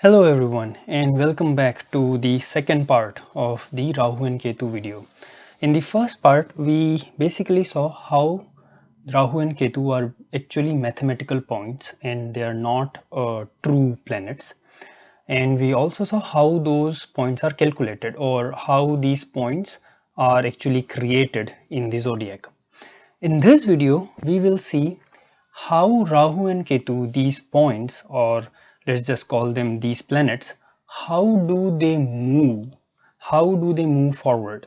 Hello everyone and welcome back to the second part of the Rahu and Ketu video. In the first part we basically saw how Rahu and Ketu are actually mathematical points and they are not true planets, and we also saw how those points are calculated or how these points are actually created in the zodiac. In this video we will see how Rahu and Ketu, these points, or let's just call them these planets, how do they move? How do they move forward?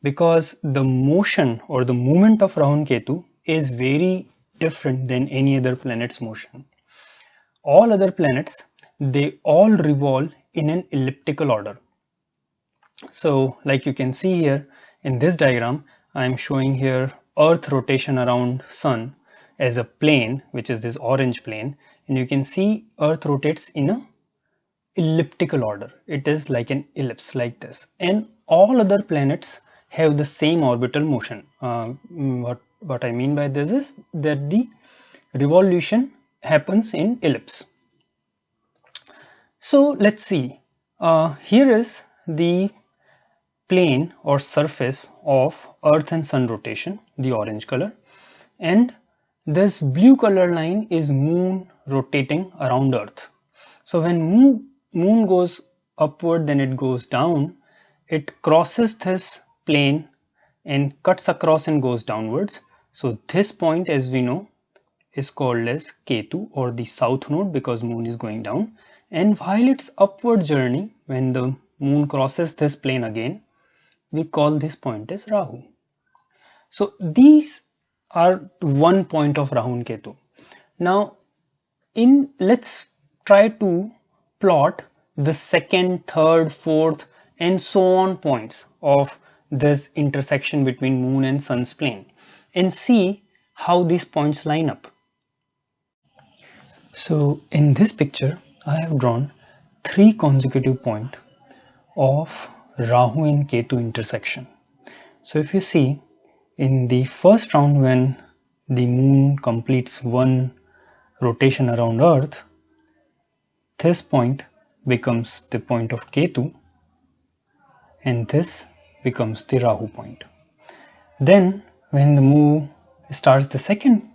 Because the motion or the movement of Rahu and Ketu is very different than any other planet's motion. All other planets, they all revolve in an elliptical order. So like you can see here in this diagram, I am showing here Earth rotation around Sun as a plane, which is this orange plane, and you can see Earth rotates in a elliptical order. It is like an ellipse like this, and all other planets have the same orbital motion. What I mean by this is that the revolution happens in ellipse. So let's see. Here is the plane or surface of Earth and Sun rotation, the orange color, and this blue color line is Moon rotating around Earth. So when moon goes upward, then it goes down, it crosses this plane and cuts across and goes downwards. So this point, as we know, is called as Ketu, or the south node, because moon is going down. And while its upward journey, when the moon crosses this plane again, we call this point as Rahu. So these are one point of Rahu and Ketu. Now let's try to plot the second, third, fourth and so on points of this intersection between moon and sun's plane and see how these points line up. So in this picture I have drawn three consecutive points of Rahu and Ketu intersection. So if you see, in the first round, when the moon completes one rotation around Earth, this point becomes the point of Ketu and this becomes the Rahu point. Then when the moon starts the second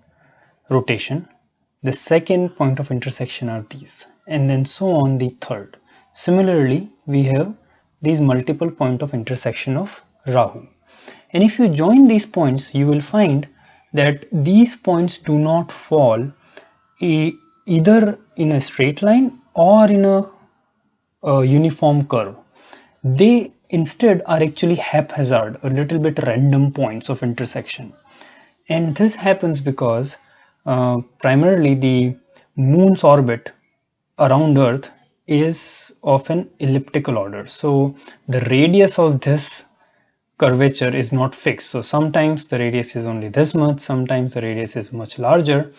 rotation, the second point of intersection are these, and then so on the third. Similarly, we have these multiple point of intersection of Rahu. And if you join these points, you will find that these points do not fall either in a straight line or in a uniform curve. They instead are actually haphazard, a little bit random points of intersection. And this happens because primarily the moon's orbit around Earth is of an elliptical order. So the radius of this curvature is not fixed. So sometimes the radius is only this much, sometimes the radius is much larger,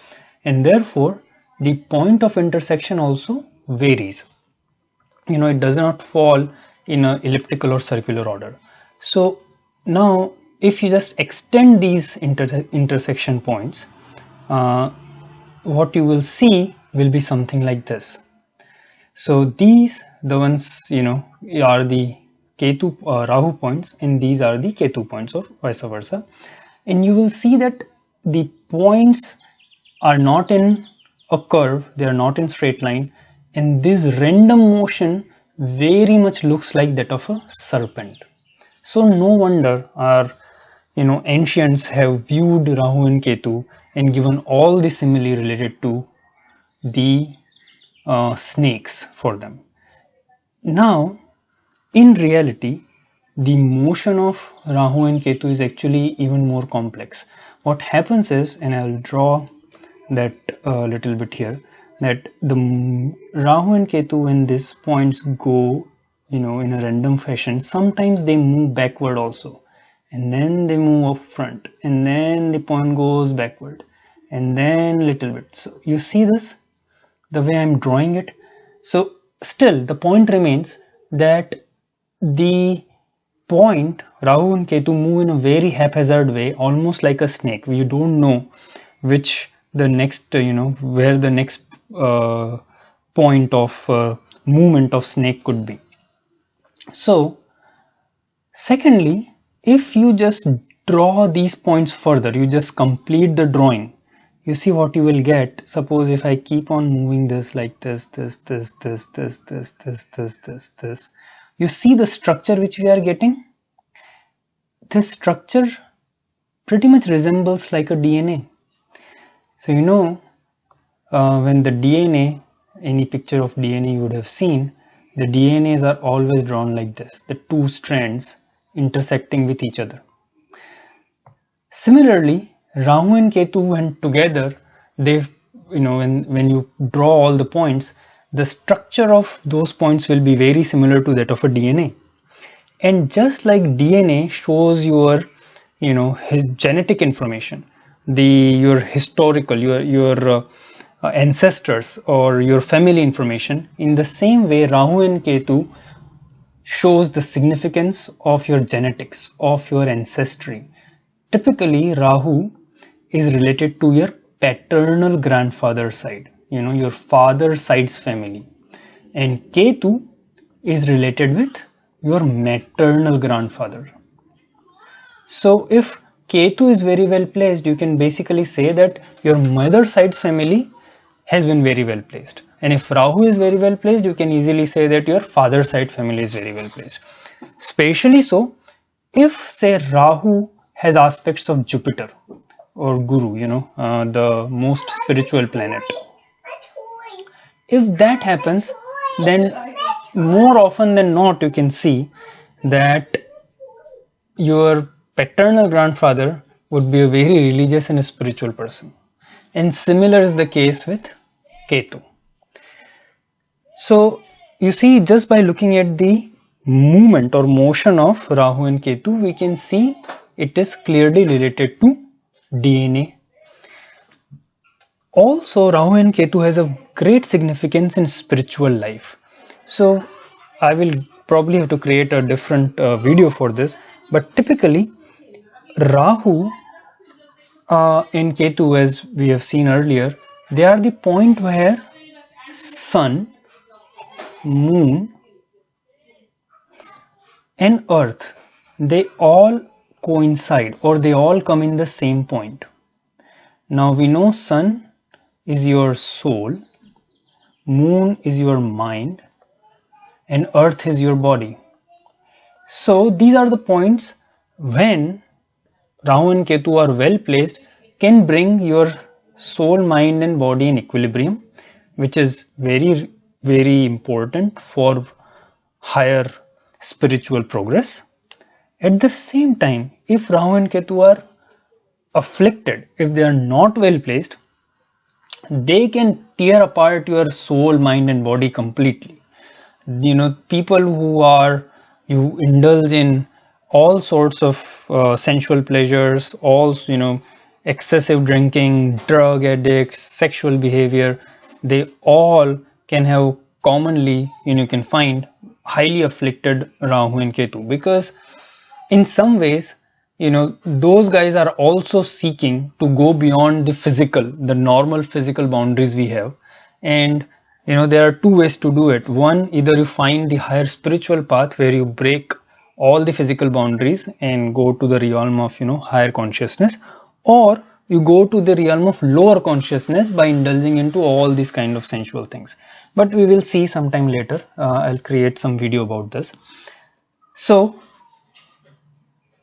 and therefore the point of intersection also varies. It does not fall in an elliptical or circular order. So now if you just extend these intersection points, what you will see will be something like this. So these, the ones, are the Ketu Rahu points, and these are the Ketu points, or vice versa. And you will see that the points are not in a curve, they are not in straight line, and this random motion very much looks like that of a serpent. So no wonder our ancients have viewed Rahu and Ketu and given all the simile related to the snakes for them. Now in reality, the motion of Rahu and Ketu is actually even more complex. What happens is, and I will draw that a little bit here, that the Rahu and Ketu, when these points go in a random fashion, sometimes they move backward also, and then they move up front, and then the point goes backward, and then little bit. So you see this, the way I'm drawing it. So still the point remains that the point Rahu and Ketu move in a very haphazard way, almost like a snake. You don't know which the next where the next point of movement of snake could be. So secondly, if you just draw these points further, you just complete the drawing, you see what you will get. Suppose if I keep on moving this like this, you see the structure which we are getting. This structure pretty much resembles like a DNA. So you know, when the DNA, any picture of DNA you would have seen, the DNAs are always drawn like this, the two strands intersecting with each other. Similarly, Rahu and Ketu, when together, they, you know, when you draw all the points, the structure of those points will be very similar to that of a DNA. And just like DNA shows your, you know, genetic information, your historical, your ancestors or your family information, in the same way Rahu and Ketu shows the significance of your genetics, of your ancestry. Typically, Rahu is related to your paternal grandfather side, you know, your father's side's family, and Ketu is related with your maternal grandfather. So if Ketu is very well placed, you can basically say that your mother's side's family has been very well placed. And if Rahu is very well placed, you can easily say that your father's side family is very well placed. Especially so, if say Rahu has aspects of Jupiter or Guru, you know, the most spiritual planet. If that happens, then more often than not, you can see that your paternal grandfather would be a very religious and a spiritual person. And similar is the case with Ketu. So you see, just by looking at the movement or motion of Rahu and Ketu, we can see it is clearly related to DNA. Also, Rahu and Ketu has a great significance in spiritual life. So I will probably have to create a different video for this, but typically Rahu and Ketu, as we have seen earlier, they are the point where Sun, Moon and Earth, they all coincide or they all come in the same point. Now we know Sun is your soul, Moon is your mind, and Earth is your body. So these are the points when Rahu and Ketu are well placed, can bring your soul, mind and body in equilibrium, which is very, very important for higher spiritual progress. At the same time, if Rahu and Ketu are afflicted, if they are not well placed, they can tear apart your soul, mind and body completely. You know, people you indulge in all sorts of sensual pleasures, excessive drinking, drug addicts, sexual behavior, they all can have commonly, you can find highly afflicted Rahu and Ketu, because in some ways, those guys are also seeking to go beyond the normal physical boundaries we have. And there are two ways to do it. One, either you find the higher spiritual path where you break all the physical boundaries and go to the realm of higher consciousness, or you go to the realm of lower consciousness by indulging into all these kind of sensual things. But we will see sometime later. I'll create some video about this. So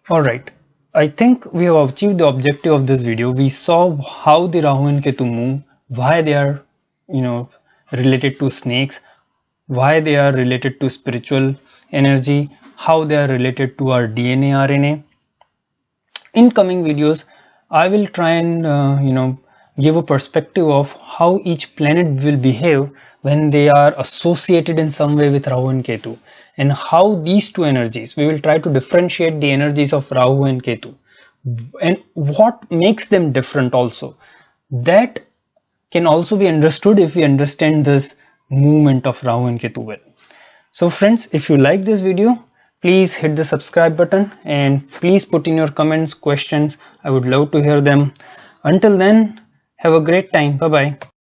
alright, I think we have achieved the objective of this video. We saw how the Rahu and Ketu move, why they are related to snakes, why they are related to spiritual energy, how they are related to our DNA, RNA. In coming videos, I will try and give a perspective of how each planet will behave when they are associated in some way with Rahu and Ketu, and how these two energies, we will try to differentiate the energies of Rahu and Ketu and what makes them different also. That can also be understood if we understand this movement of Rahu and Ketu well. So friends, if you like this video, please hit the subscribe button and please put in your comments, questions. I would love to hear them. Until then, have a great time. Bye bye.